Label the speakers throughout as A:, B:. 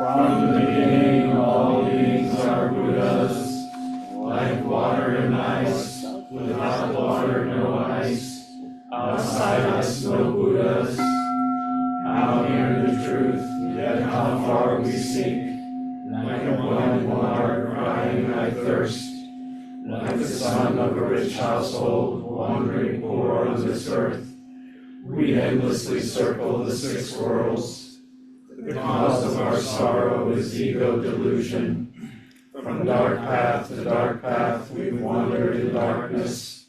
A: From the beginning, all beings are Buddhas, like water and ice. Without water, no ice. Outside us, no Buddhas. How near the truth, yet how far we seek. Like a boy in water, crying, I thirst. Like the son of a rich household, wandering poor on this earth. We endlessly circle the six worlds. The cause of our sorrow is ego delusion. From dark path to dark path we've wandered in darkness.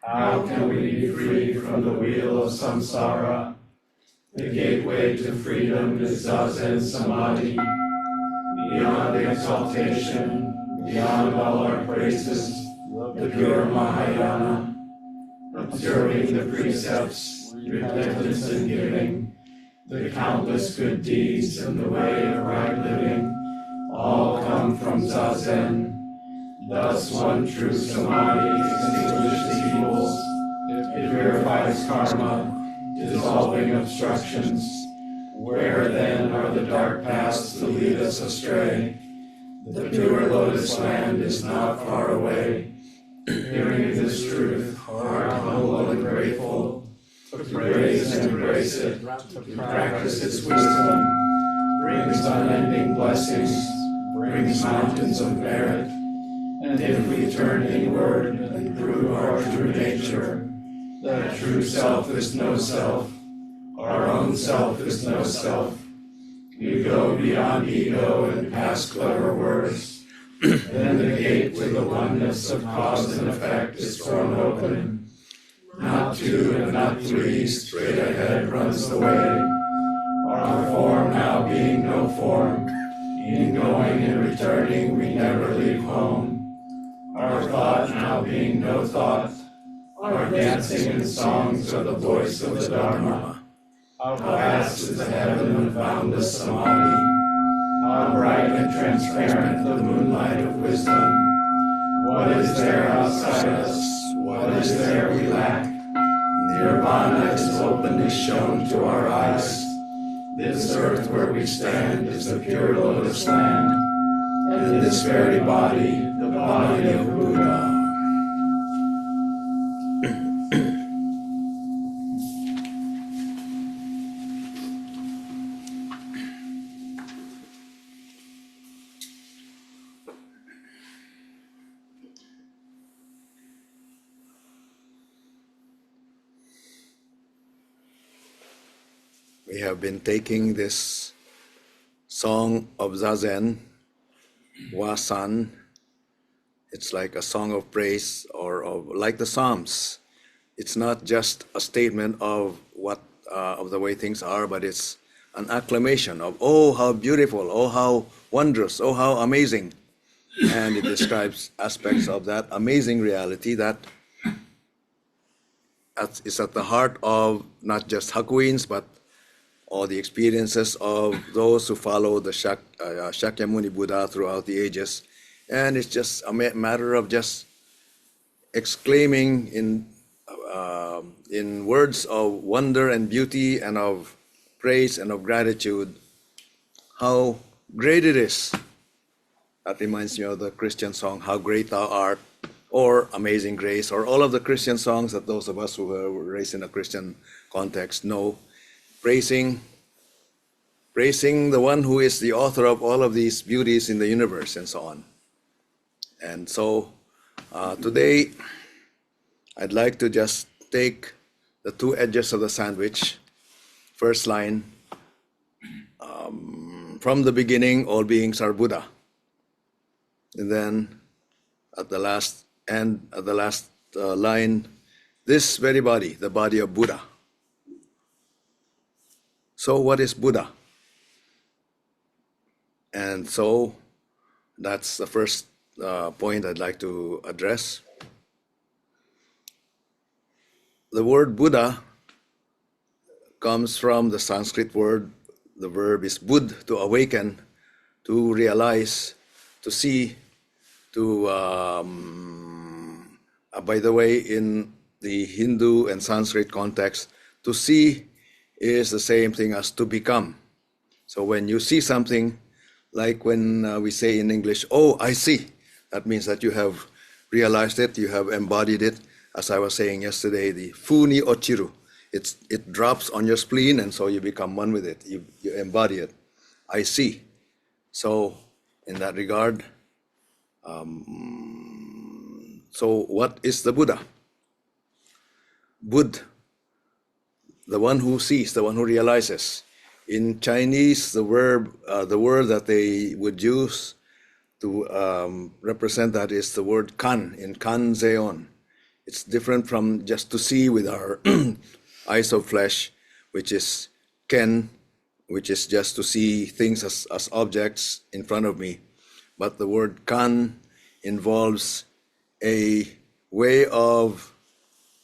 A: How can we be free from the wheel of samsara? The gateway to freedom is Zazen Samadhi. Beyond exaltation, beyond all our praises, the pure Mahayana. Observing the precepts, repentance and giving, the countless good deeds and the way of right living, all come from Zazen. Thus one true Samadhi extinguishes evils. It purifies karma, dissolving obstructions. Where then are the dark paths to lead us astray? The pure lotus land is not far away. Hearing this truth, heart humble and grateful, to praise and embrace it, to practice its wisdom, brings unending blessings, brings mountains of merit. And if we turn inward and prove our true nature, that true self is no self, our own self is no self, we go beyond ego and past clever words. Then the gate to the oneness of cause and effect is thrown open. Not two and not three, straight ahead runs the way. Our form now being no form, in going and returning we never leave home. Our thought now being no thought, our dancing and songs are the voice of the Dharma. How vast is the heaven of boundless samadhi. How bright and transparent the moonlight of wisdom. What is there outside us? What is there we lack? Nirvana is openly shown to our eyes. This earth where we stand is the pure lotus land. And this very body, the body of Buddha.
B: We have been taking this song of Zazen, Wasan. It's like a song of praise or like the Psalms. It's not just a statement of what of the way things are, but it's an acclamation of, oh, how beautiful, oh, how wondrous, oh, how amazing. And it describes aspects of that amazing reality that is at the heart of not just Hakuins, but all the experiences of those who follow the Shakyamuni Buddha throughout the ages. And it's just a matter of just exclaiming in words of wonder and beauty and of praise and of gratitude how great it is. That reminds me of the Christian song, How Great Thou Art, or Amazing Grace, or all of the Christian songs that those of us who were raised in a Christian context know. Praising the one who is the author of all of these beauties in the universe and so on. And so today I'd like to just take the two edges of the sandwich. First line, from the beginning all beings are Buddha. And then at the last line, this very body, the body of Buddha. So what is Buddha? And so that's the first point I'd like to address. The word Buddha comes from the Sanskrit word, the verb is bud, to awaken, to realize, to see, to, by the way, in the Hindu and Sanskrit context, to see is the same thing as to become. So when you see something, like when we say in English, "Oh, I see." That means that you have realized it, you have embodied it. As I was saying yesterday, the fu ni ochiru. It drops on your spleen, and so you become one with it. You embody it. I see. So, in that regard, so what is the Buddha? Bud, the one who sees, the one who realizes. In Chinese, the word that they would use to represent that is the word kan, in kan zeon. It's different from just to see with our eyes of flesh, which is ken, which is just to see things as objects in front of me. But the word kan involves a way of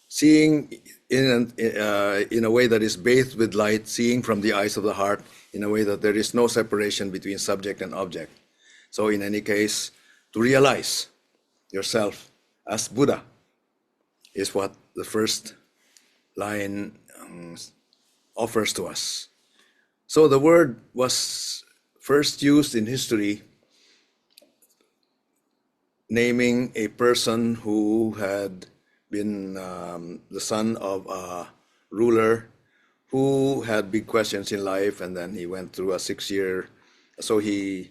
B: seeing in a way that is bathed with light, seeing from the eyes of the heart in a way that there is no separation between subject and object. So in any case, to realize yourself as Buddha is what the first line offers to us. So the word was first used in history naming a person who had been the son of a ruler who had big questions in life, and then he went through a 6-year, so he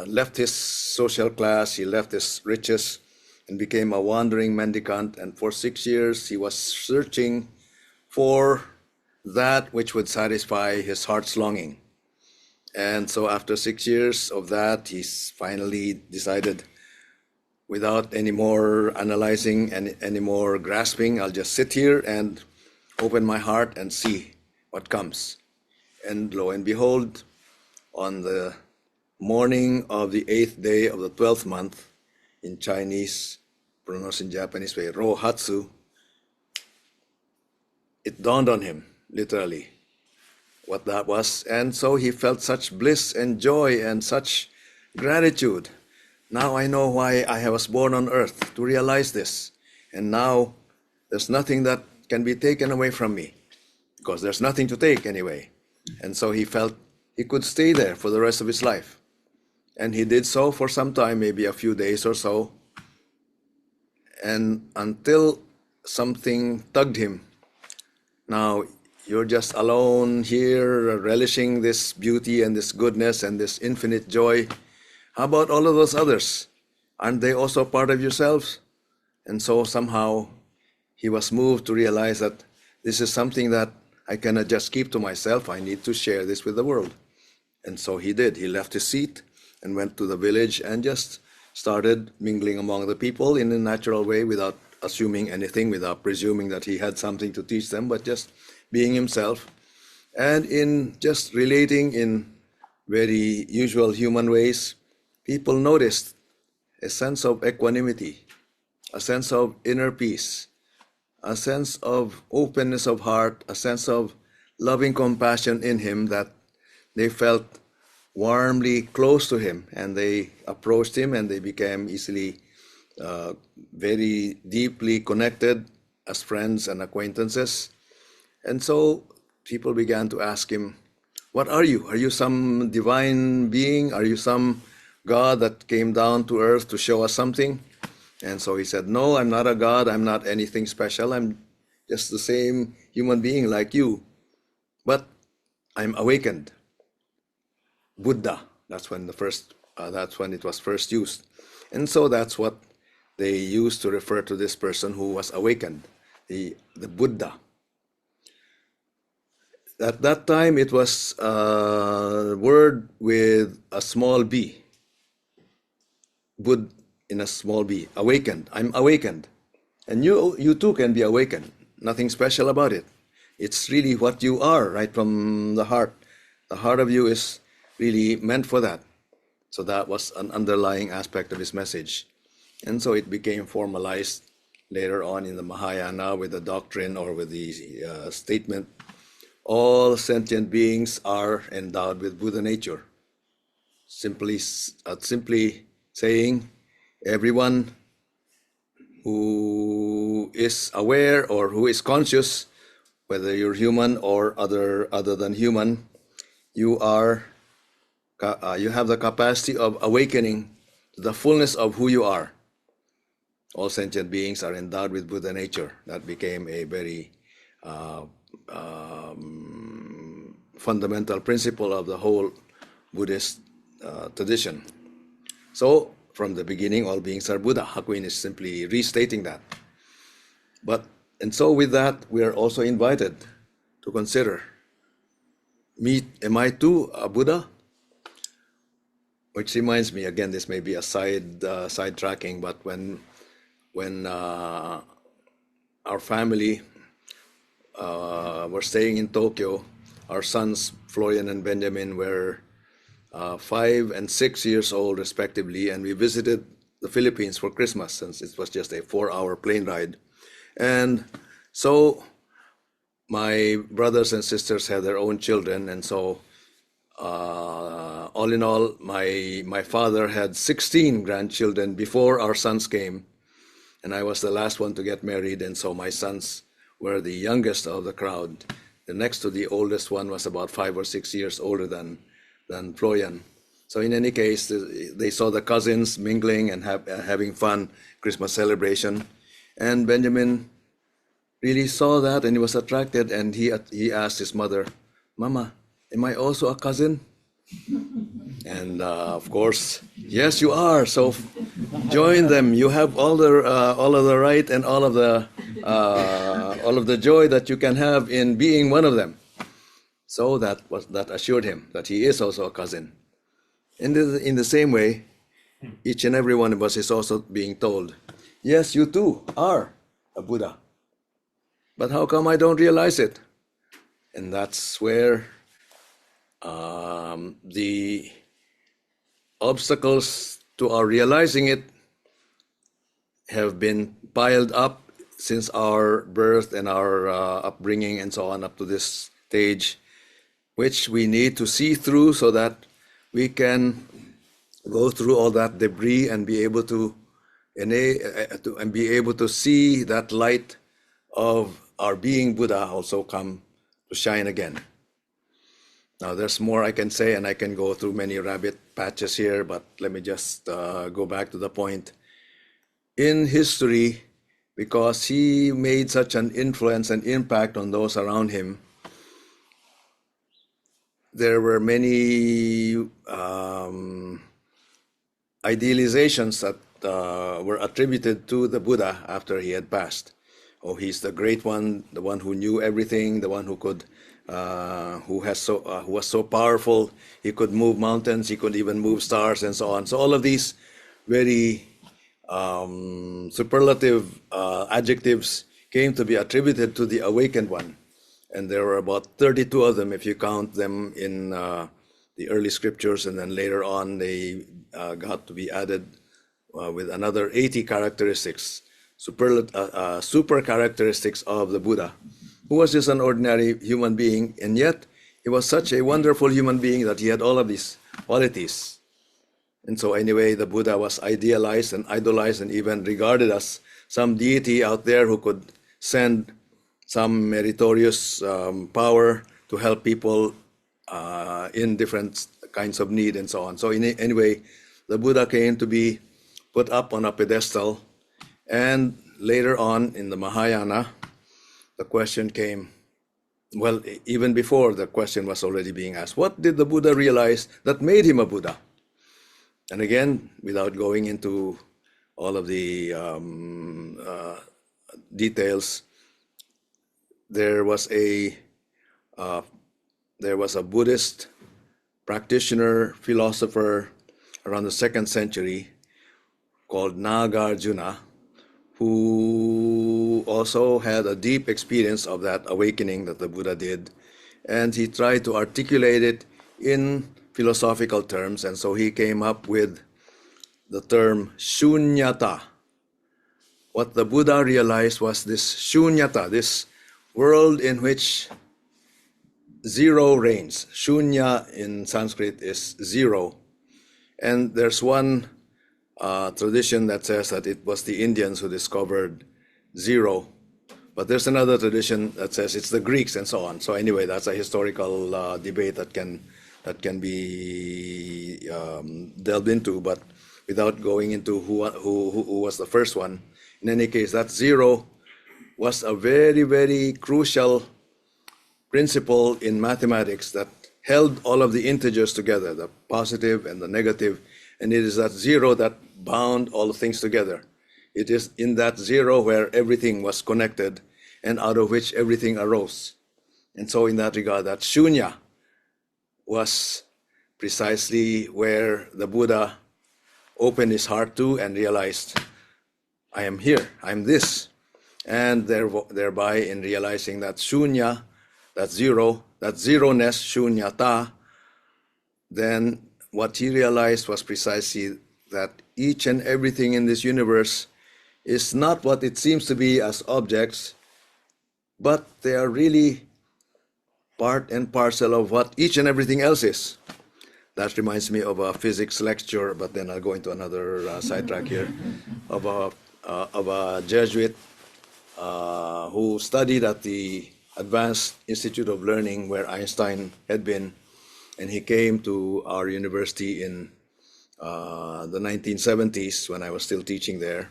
B: left his social class, he left his riches, and became a wandering mendicant, and for 6 years he was searching for that which would satisfy his heart's longing. And so after 6 years of that, he finally decided, without any more analyzing and any more grasping, I'll just sit here and open my heart and see what comes. And lo and behold, on the morning of the 8th day of the 12th month, in Chinese, pronounced in Japanese way, Rohatsu, it dawned on him, literally, what that was. And so he felt such bliss and joy and such gratitude. Now I know why I was born on earth, to realize this. And now there's nothing that can be taken away from me, because there's nothing to take anyway. And so he felt he could stay there for the rest of his life. And he did so for some time, maybe a few days or so. And until something tugged him. Now you're just alone here, relishing this beauty and this goodness and this infinite joy. How about all of those others? Aren't they also part of yourselves? And so somehow he was moved to realize that this is something that I cannot just keep to myself. I need to share this with the world. And so he did. He left his seat and went to the village and just started mingling among the people in a natural way, without assuming anything, without presuming that he had something to teach them, but just being himself. And in just relating in very usual human ways, people noticed a sense of equanimity, a sense of inner peace, a sense of openness of heart, a sense of loving compassion in him, that they felt warmly close to him, and they approached him and they became easily very deeply connected as friends and acquaintances. And so people began to ask him, what are you? Are you some divine being? Are you some God that came down to earth to show us something? And so he said, no, I'm not a God. I'm not anything special. I'm just the same human being like you. But I'm awakened. Buddha. That's when it was first used. And so that's what they used to refer to this person who was awakened, the Buddha. At that time, it was a word with a small b. Bud in a small b. Awakened. I'm awakened. And you too can be awakened. Nothing special about it. It's really what you are, right from the heart. The heart of you is really meant for that. So that was an underlying aspect of his message. And so it became formalized later on in the Mahayana with the doctrine, or with the statement, all sentient beings are endowed with Buddha nature. Simply saying, everyone who is aware or who is conscious, whether you're human or other than human, you are you have the capacity of awakening to the fullness of who you are. All sentient beings are endowed with Buddha nature. That became a very fundamental principle of the whole Buddhist tradition. So, from the beginning, all beings are Buddha. Hakuin is simply restating that. And so with that, we are also invited to consider, am I too a Buddha? Which reminds me, again, this may be a sidetracking, but when our family were staying in Tokyo, our sons, Florian and Benjamin, were 5 and 6 years old respectively, and we visited the Philippines for Christmas, since it was just a 4-hour plane ride. And so my brothers and sisters had their own children, and so all in all, my father had 16 grandchildren before our sons came, and I was the last one to get married, and so my sons were the youngest of the crowd. The next to the oldest one was about 5 or 6 years older than Florian. So in any case, they saw the cousins mingling and having fun, Christmas celebration. And Benjamin really saw that, and he was attracted, and he asked his mother, "Mama, am I also a cousin?" And of course, yes, you are. So join them. You have all of the right and all of the joy that you can have in being one of them. So that assured him that he is also a cousin. And in the same way, each and every one of us is also being told, yes, you too are a Buddha. But how come I don't realize it? And that's where the obstacles to our realizing it have been piled up since our birth and our upbringing and so on up to this stage, which we need to see through so that we can go through all that debris and be able to see that light of our being Buddha also come to shine again. Now, there's more I can say, and I can go through many rabbit patches here, but let me just go back to the point. In history, because he made such an influence and impact on those around him, there were many idealizations that were attributed to the Buddha after he had passed. Oh, he's the great one, the one who knew everything, the one who could, who was so powerful, he could move mountains, he could even move stars, and so on. So all of these very superlative adjectives came to be attributed to the awakened one. And there were about 32 of them if you count them in the early scriptures, and then later on they got to be added with another 80 characteristics, super characteristics of the Buddha, who was just an ordinary human being, and yet he was such a wonderful human being that he had all of these qualities. And so anyway, the Buddha was idealized and idolized and even regarded as some deity out there who could send some meritorious power to help people in different kinds of need and so on. So anyway, the Buddha came to be put up on a pedestal, and later on in the Mahayana, the question came, well, even before the question was already being asked, what did the Buddha realize that made him a Buddha? And again, without going into all of the details, there was a Buddhist practitioner, philosopher around the 2nd century called Nagarjuna, who also had a deep experience of that awakening that the Buddha did, and he tried to articulate it in philosophical terms, and so he came up with the term shunyata. What the Buddha realized was this shunyata, this world in which zero reigns. Shunya in Sanskrit is zero. And there's one tradition that says that it was the Indians who discovered zero. But there's another tradition that says it's the Greeks and so on. So anyway, that's a historical debate that can be delved into, but without going into who was the first one. In any case, that zero was a very, very crucial principle in mathematics that held all of the integers together, the positive and the negative, and it is that zero that bound all things together. It is in that zero where everything was connected and out of which everything arose. And so in that regard, that shunya was precisely where the Buddha opened his heart to and realized, I am here, I'm this. And thereby in realizing that shunya, that zero-ness, shunyata, then what he realized was precisely that each and everything in this universe is not what it seems to be as objects, but they are really part and parcel of what each and everything else is. That reminds me of a physics lecture, but then I'll go into another sidetrack here, of a Jesuit who studied at the Advanced Institute of Learning where Einstein had been, and he came to our university in the 1970s when I was still teaching there,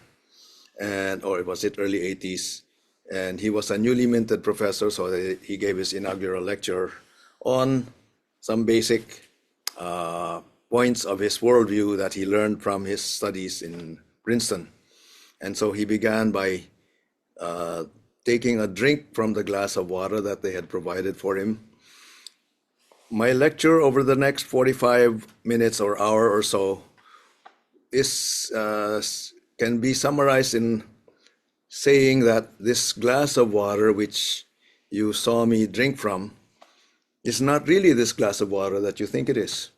B: or was it early 80s, and he was a newly minted professor, so he gave his inaugural lecture on some basic points of his worldview that he learned from his studies in Princeton. And so he began by taking a drink from the glass of water that they had provided for him. My lecture over the next 45 minutes or hour or so can be summarized in saying that this glass of water which you saw me drink from is not really this glass of water that you think it is.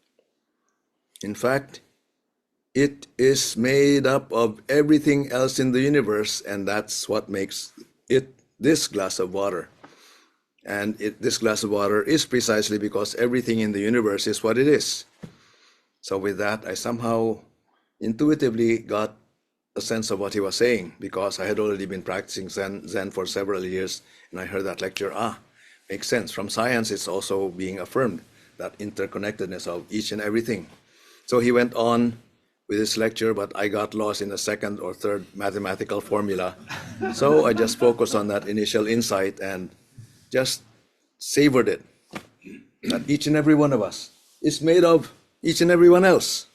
B: In fact, it is made up of everything else in the universe, and that's what makes it this glass of water. And this glass of water is precisely because everything in the universe is what it is. So with that, I somehow intuitively got a sense of what he was saying, because I had already been practicing Zen for several years, and I heard that lecture. Makes sense. From science, it's also being affirmed, that interconnectedness of each and everything. So he went on with his lecture, but I got lost in the second or third mathematical formula. So I just focused on that initial insight and just savored it, that each and every one of us is made of each and everyone else.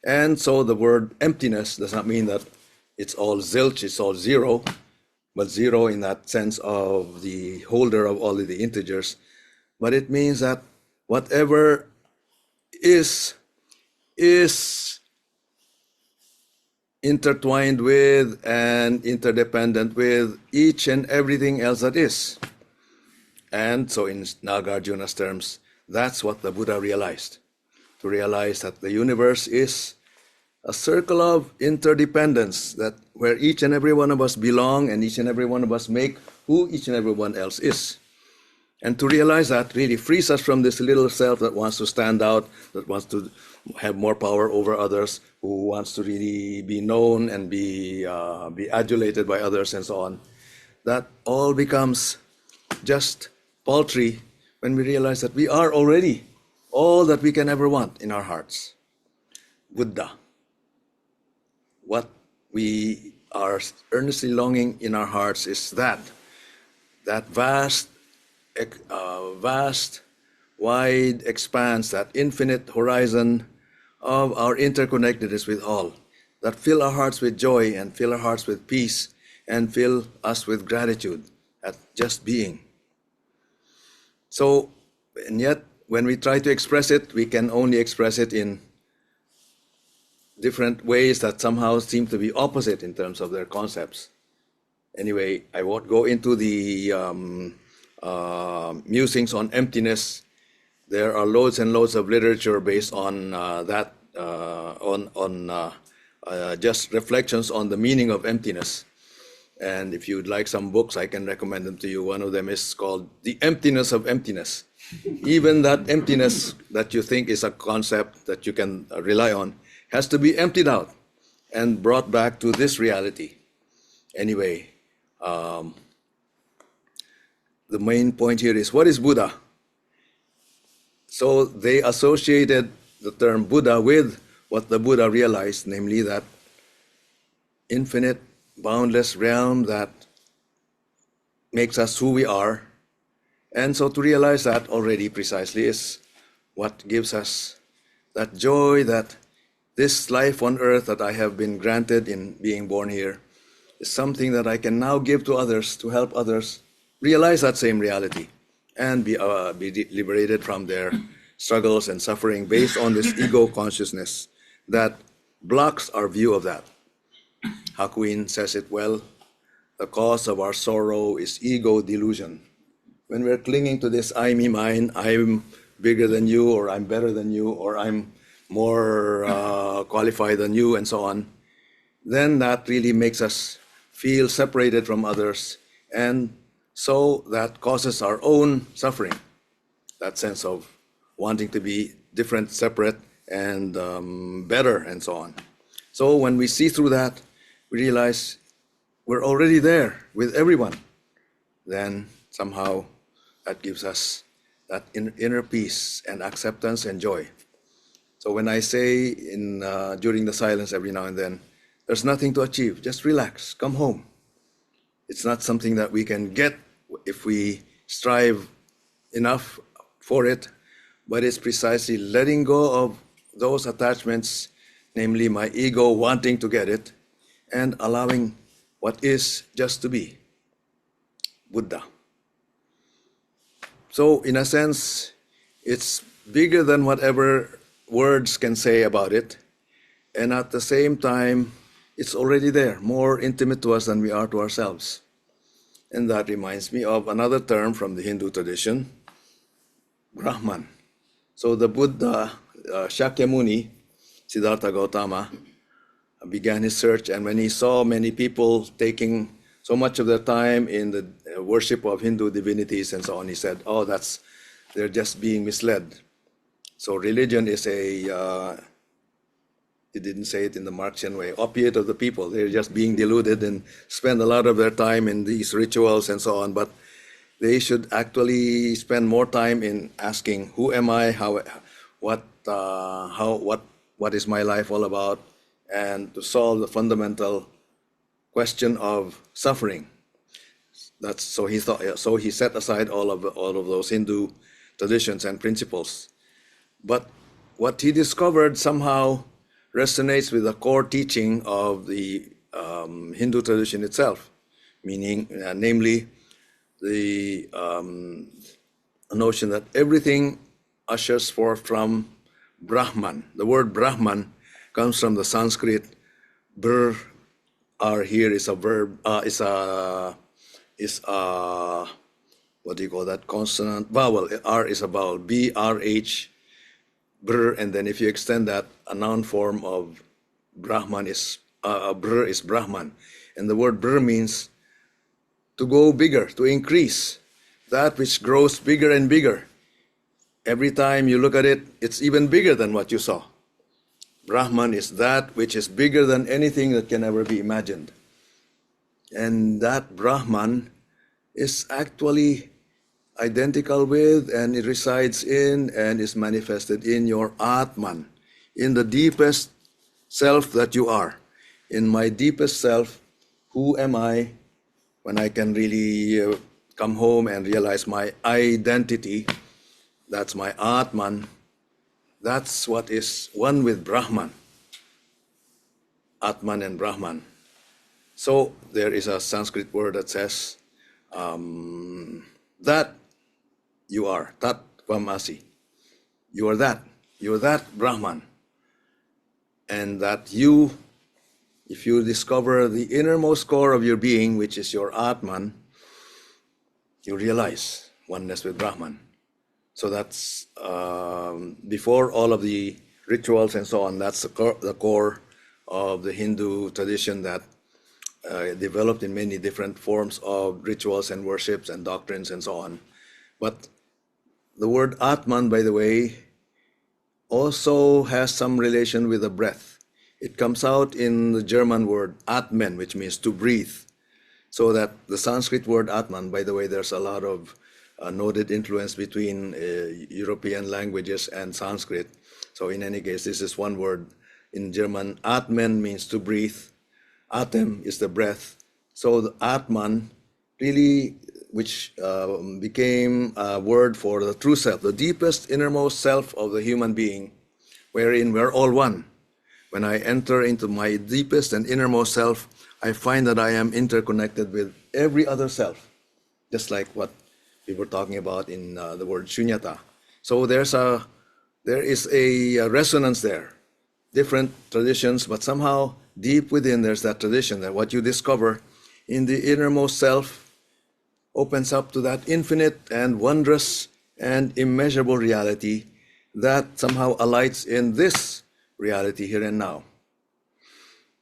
B: And so the word emptiness does not mean that it's all zilch, it's all zero, but zero in that sense of the holder of all of the integers. But it means that whatever is intertwined with and interdependent with each and everything else that is. And so in Nagarjuna's terms, that's what the Buddha realized. To realize that the universe is a circle of interdependence, that where each and every one of us belong and each and every one of us make who each and every one else is. And to realize that really frees us from this little self that wants to stand out, that wants to have more power over others, who wants to really be known and be adulated by others and so on. That all becomes just paltry when we realize that we are already all that we can ever want in our hearts. Buddha. What we are earnestly longing in our hearts is that vast, wide expanse, that infinite horizon of our interconnectedness with all, that fill our hearts with joy and fill our hearts with peace and fill us with gratitude at just being. So, and yet, when we try to express it, we can only express it in different ways that somehow seem to be opposite in terms of their concepts. Anyway, I won't go into the musings on emptiness. There are loads and loads of literature based on that, just reflections on the meaning of emptiness. And if you'd like some books, I can recommend them to you. One of them is called The Emptiness of Emptiness. Even that emptiness that you think is a concept that you can rely on has to be emptied out and brought back to this reality. Anyway, the main point here is, what is Buddha? So they associated the term Buddha with what the Buddha realized, namely that infinite, boundless realm that makes us who we are. And so to realize that already precisely is what gives us that joy that this life on earth that I have been granted in being born here is something that I can now give to others to help others realize that same reality and be liberated from their struggles and suffering based on this ego consciousness that blocks our view of that. Hakuin says it well, the cause of our sorrow is ego delusion. When we're clinging to this I, me, mine, I'm bigger than you, or I'm better than you, or I'm more qualified than you, and so on, then that really makes us feel separated from others, and so that causes our own suffering, that sense of wanting to be different, separate, and better, and so on. So when we see through that, we realize we're already there with everyone. Then somehow that gives us that inner peace and acceptance and joy. So when I say during the silence every now and then, there's nothing to achieve, just relax, come home. It's not something that we can get if we strive enough for it, but it's precisely letting go of those attachments, namely my ego wanting to get it, and allowing what is just to be, Buddha. So in a sense, it's bigger than whatever words can say about it, and at the same time, it's already there, more intimate to us than we are to ourselves. And that reminds me of another term from the Hindu tradition, Brahman. So the Buddha, Shakyamuni, Siddhartha Gautama, began his search, and when he saw many people taking so much of their time in the worship of Hindu divinities and so on, he said, oh, they're just being misled. So religion is he didn't say it in the Marxian way, opiate of the people. They're just being deluded and spend a lot of their time in these rituals and so on, but they should actually spend more time in asking, who am I, what is my life all about, and to solve the fundamental question of suffering. So he set aside all of those Hindu traditions and principles. But what he discovered somehow resonates with the core teaching of the Hindu tradition itself, meaning, namely, the notion that everything ushers forth from Brahman. The word Brahman comes from the Sanskrit br. R here is a verb, is a what do you call that? Consonant, vowel. R is a vowel. B-R-H, br, and then if you extend that, a noun form of Brahman is, br is Brahman. And the word br means to go bigger, to increase, that which grows bigger and bigger. Every time you look at it, it's even bigger than what you saw. Brahman is that which is bigger than anything that can ever be imagined. And that Brahman is actually identical with, and it resides in, and is manifested in your Atman, in the deepest self that you are. In my deepest self, who am I? When I can really come home and realize my identity, that's my Atman. That's what is one with Brahman, Atman and Brahman. So there is a Sanskrit word that says that you are, tat tvamasi. You are that Brahman. And that you, if you discover the innermost core of your being, which is your Atman, you realize oneness with Brahman. So that's, before all of the rituals and so on, that's the core of the Hindu tradition that developed in many different forms of rituals and worships and doctrines and so on. But the word Atman, by the way, also has some relation with the breath. It comes out in the German word Atmen, which means to breathe. So that the Sanskrit word Atman, by the way, there's a lot of noted influence between European languages and Sanskrit. So in any case, this is one word. In German, atmen means to breathe. Atem is the breath. So the atman really, which became a word for the true self, the deepest, innermost self of the human being, wherein we're all one. When I enter into my deepest and innermost self, I find that I am interconnected with every other self, just like what we were talking about in the word shunyata. So there is a resonance there, different traditions, but somehow deep within there's that tradition that what you discover in the innermost self opens up to that infinite and wondrous and immeasurable reality that somehow alights in this reality here and now.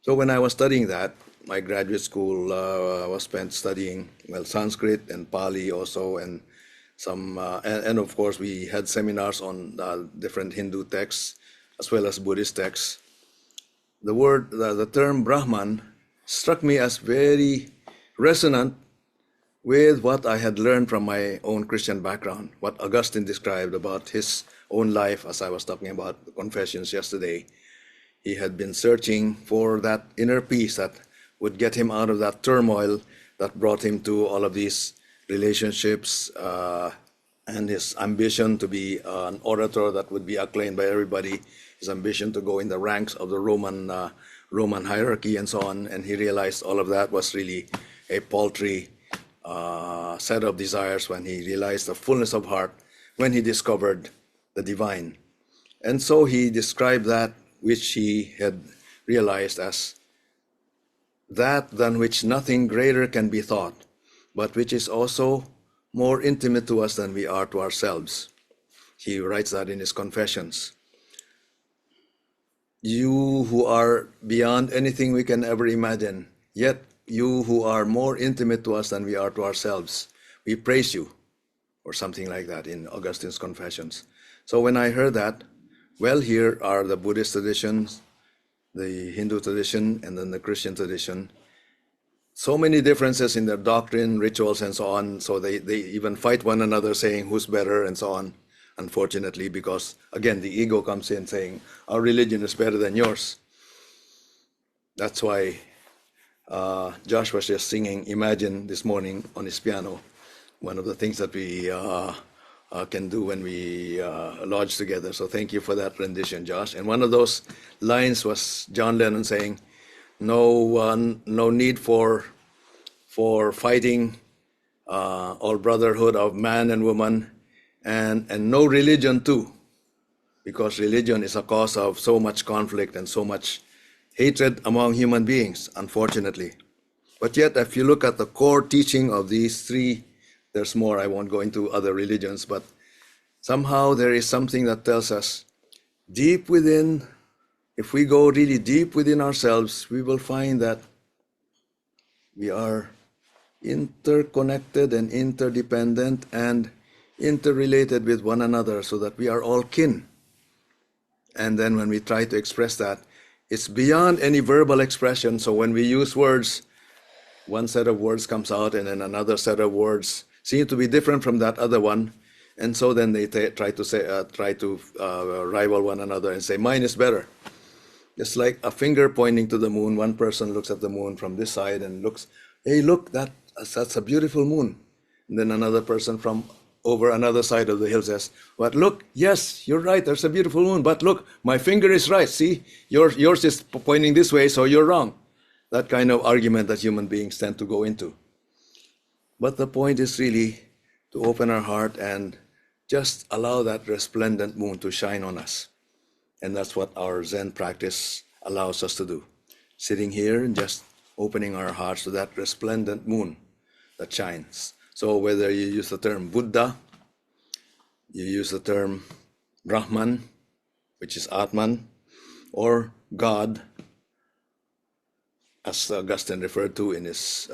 B: So when I was studying that, my graduate school was spent studying, well, Sanskrit and Pali also, and some, and of course we had seminars on different Hindu texts as well as Buddhist texts. The term Brahman struck me as very resonant with what I had learned from my own Christian background, what Augustine described about his own life, as I was talking about the Confessions yesterday. He had been searching for that inner peace that would get him out of that turmoil that brought him to all of these relationships, and his ambition to be an orator that would be acclaimed by everybody, his ambition to go in the ranks of the Roman hierarchy and so on. And he realized all of that was really a paltry set of desires when he realized the fullness of heart, when he discovered the divine. And so he described that which he had realized as that than which nothing greater can be thought, but which is also more intimate to us than we are to ourselves. He writes that in his Confessions. You who are beyond anything we can ever imagine, yet you who are more intimate to us than we are to ourselves, we praise you, or something like that in Augustine's Confessions. So when I heard that, well, here are the Buddhist traditions, the Hindu tradition, and then the Christian tradition. So many differences in their doctrine, rituals, and so on. So they even fight one another saying who's better and so on, unfortunately, because, again, the ego comes in saying, our religion is better than yours. That's why Josh was just singing Imagine this morning on his piano, one of the things that we can do when we lodge together. So thank you for that rendition, Josh. And one of those lines was John Lennon saying, no need for fighting, all brotherhood of man and woman, and no religion too, because religion is a cause of so much conflict and so much hatred among human beings, unfortunately. But yet, if you look at the core teaching of these three, there's more, I won't go into other religions, but somehow there is something that tells us deep within, if we go really deep within ourselves, we will find that we are interconnected and interdependent and interrelated with one another, so that we are all kin. And then when we try to express that, it's beyond any verbal expression. So when we use words, one set of words comes out and then another set of words seem to be different from that other one. And so then they try to rival one another and say, mine is better. Just like a finger pointing to the moon, one person looks at the moon from this side and looks, hey, look, that's a beautiful moon. And then another person from over another side of the hill says, but look, yes, you're right, there's a beautiful moon, but look, my finger is right, see? Yours is pointing this way, so you're wrong. That kind of argument that human beings tend to go into. But the point is really to open our heart and just allow that resplendent moon to shine on us. And that's what our Zen practice allows us to do. Sitting here and just opening our hearts to that resplendent moon that shines. So whether you use the term Buddha, you use the term Brahman, which is Atman, or God, as Augustine referred to in his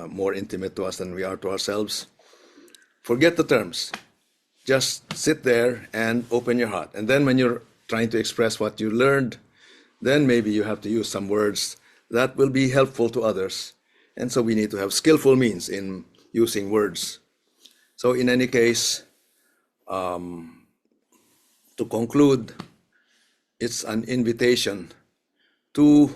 B: more intimate to us than we are to ourselves, forget the terms. Just sit there and open your heart. And then when you're trying to express what you learned, then maybe you have to use some words that will be helpful to others. And so we need to have skillful means in using words. So in any case, to conclude, It's an invitation to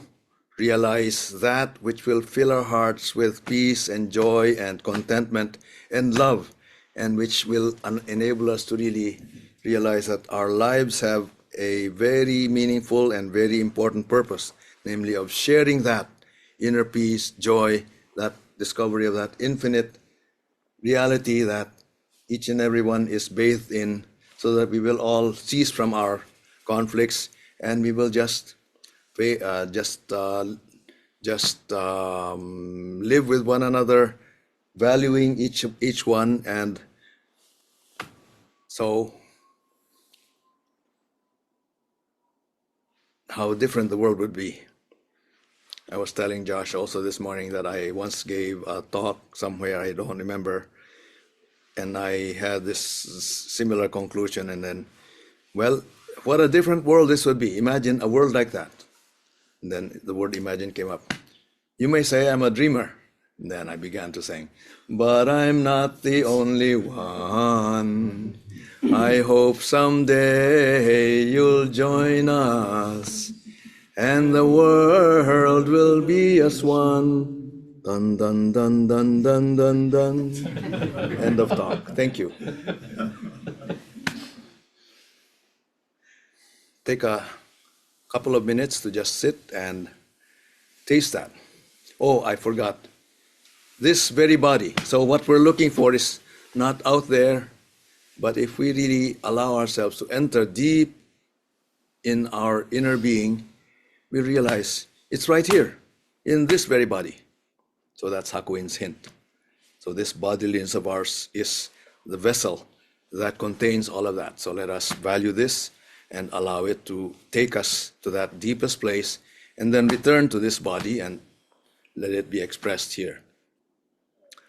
B: realize that which will fill our hearts with peace and joy and contentment and love, and which will enable us to really realize that our lives have a very meaningful and very important purpose, namely of sharing that inner peace, joy, that discovery of that infinite reality that each and every one is bathed in, so that we will all cease from our conflicts and we will just live with one another, valuing each one. And so how different the world would be. I was telling Josh also this morning that I once gave a talk somewhere, I don't remember, and I had this similar conclusion. And then, well, what a different world this would be. Imagine a world like that. And then the word imagine came up. You may say I'm a dreamer. And then I began to sing, but I'm not the only one. I hope someday you'll join us, and the world will be as one. Dun dun dun dun dun dun dun. End of talk. Thank you. Take a couple of minutes to just sit and taste that. Oh, I forgot. This very body. So what we're looking for is not out there, but if we really allow ourselves to enter deep in our inner being, we realize it's right here, in this very body. So that's Hakuin's hint. So this bodilyness of ours is the vessel that contains all of that. So let us value this and allow it to take us to that deepest place, and then return to this body and let it be expressed here.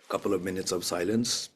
B: A couple of minutes of silence.